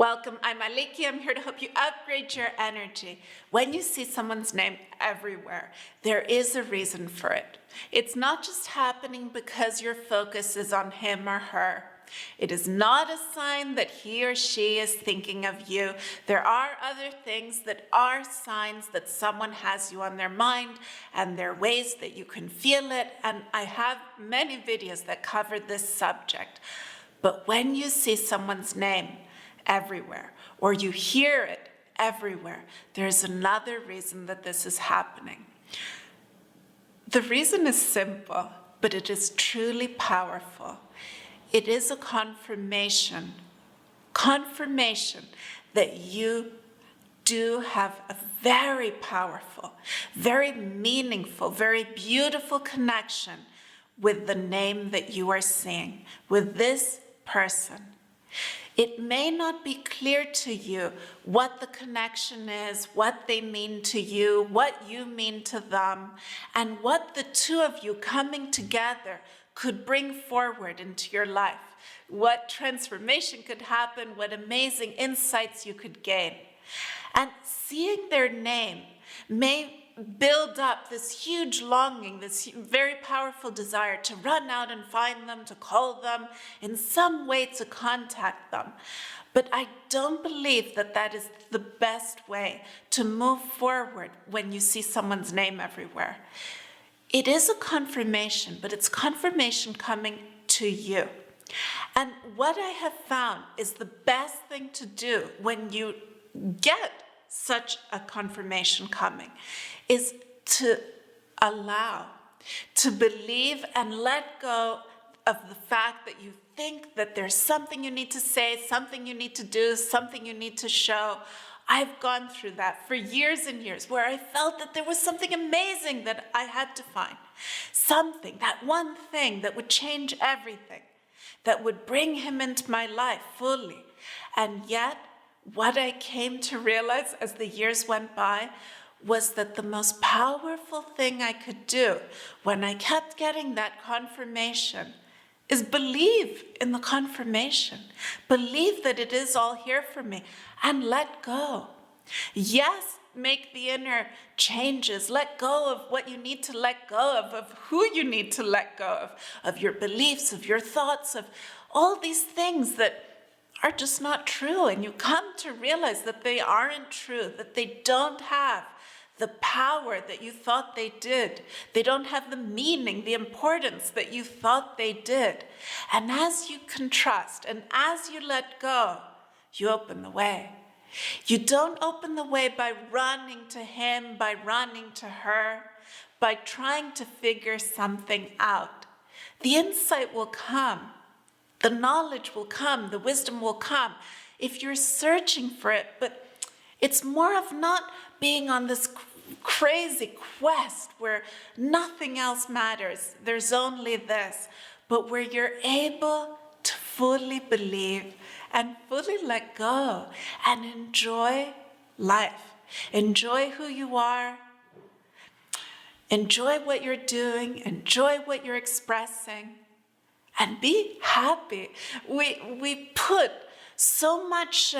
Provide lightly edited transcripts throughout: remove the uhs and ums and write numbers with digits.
Welcome, I'm Aliki. I'm here to help you upgrade your energy. When you see someone's name everywhere, there is a reason for it. It's not just happening because your focus is on him or her. It is not a sign that he or she is thinking of you. There are other things that are signs that someone has you on their mind, and there are ways that you can feel it. And I have many videos that cover this subject. But when you see someone's name everywhere, or you hear it everywhere, there's another reason that this is happening. The reason is simple, but it is truly powerful. It is a confirmation that you do have a very powerful, very meaningful, very beautiful connection with the name that you are seeing, with this person. It may not be clear to you what the connection is, what they mean to you, what you mean to them, and what the two of you coming together could bring forward into your life, what transformation could happen, what amazing insights you could gain. And seeing their name may build up this huge longing, this very powerful desire to run out and find them, to call them, in some way to contact them. But I don't believe that that is the best way to move forward when you see someone's name everywhere. It is a confirmation, but it's confirmation coming to you. And what I have found is the best thing to do when you get such a confirmation coming is to allow, to believe and let go of the fact that you think that there's something you need to say, something you need to do, something you need to show. I've gone through that for years and years, where I felt that there was something amazing that I had to find. Something, that one thing that would change everything, that would bring him into my life fully. And yet, what I came to realize as the years went by was that the most powerful thing I could do when I kept getting that confirmation is believe in the confirmation. Believe that it is all here for me and let go. Yes, make the inner changes. Let go of what you need to let go of who you need to let go of your beliefs, of your thoughts, of all these things that are just not true. And you come to realize that they aren't true, that they don't have the power that you thought they did. They don't have the meaning, the importance that you thought they did. And as you can trust and as you let go, you open the way. You don't open the way by running to him, by running to her, by trying to figure something out. The insight will come. The knowledge will come, the wisdom will come if you're searching for it, but it's more of not being on this crazy quest where nothing else matters, there's only this, but where you're able to fully believe and fully let go and enjoy life. Enjoy who you are, enjoy what you're doing, enjoy what you're expressing. And be happy. We put so much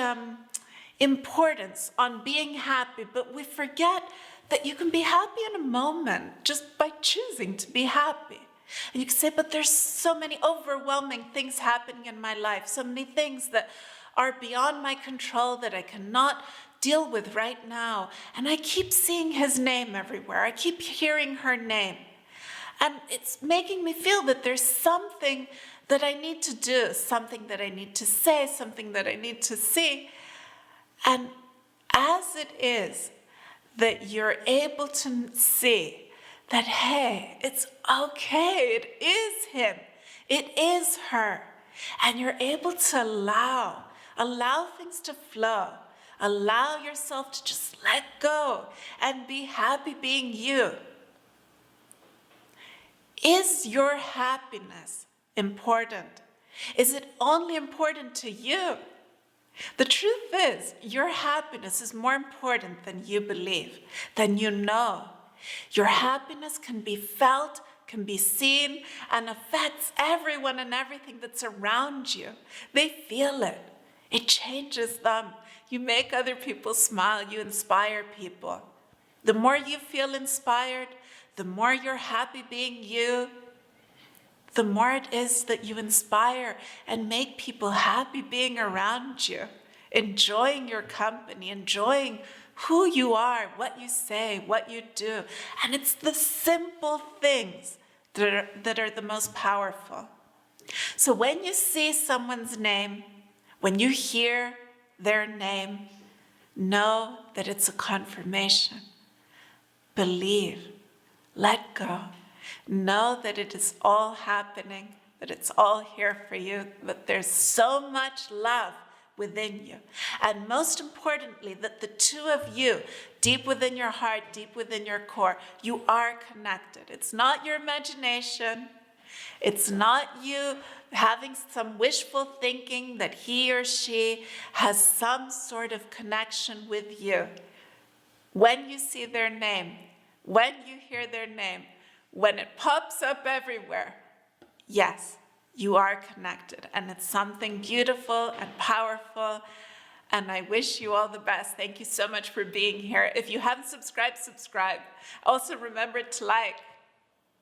importance on being happy, but we forget that you can be happy in a moment just by choosing to be happy. And you can say, but there's so many overwhelming things happening in my life, so many things that are beyond my control that I cannot deal with right now. And I keep seeing his name everywhere. I keep hearing her name. And it's making me feel that there's something that I need to do, something that I need to say, something that I need to see. And as it is that you're able to see that, hey, it's okay, it is him, it is her, and you're able to allow things to flow, allow yourself to just let go and be happy being you. Is your happiness important? Is it only important to you? The truth is, your happiness is more important than you believe, than you know. Your happiness can be felt, can be seen, and affects everyone and everything that's around you. They feel it. It changes them. You make other people smile. You inspire people. The more you feel inspired, the more you're happy being you, the more it is that you inspire and make people happy being around you, enjoying your company, enjoying who you are, what you say, what you do. And it's the simple things that are the most powerful. So when you see someone's name, when you hear their name, know that it's a confirmation. Believe. Let go. Know that it is all happening, that it's all here for you, that there's so much love within you. And most importantly, that the two of you, deep within your heart, deep within your core, you are connected. It's not your imagination. It's not you having some wishful thinking that he or she has some sort of connection with you. When you see their name, when you hear their name, when it pops up everywhere, yes, you are connected, and it's something beautiful and powerful, and I wish you all the best. Thank you so much for being here. If you haven't subscribed, subscribe. Also remember to like.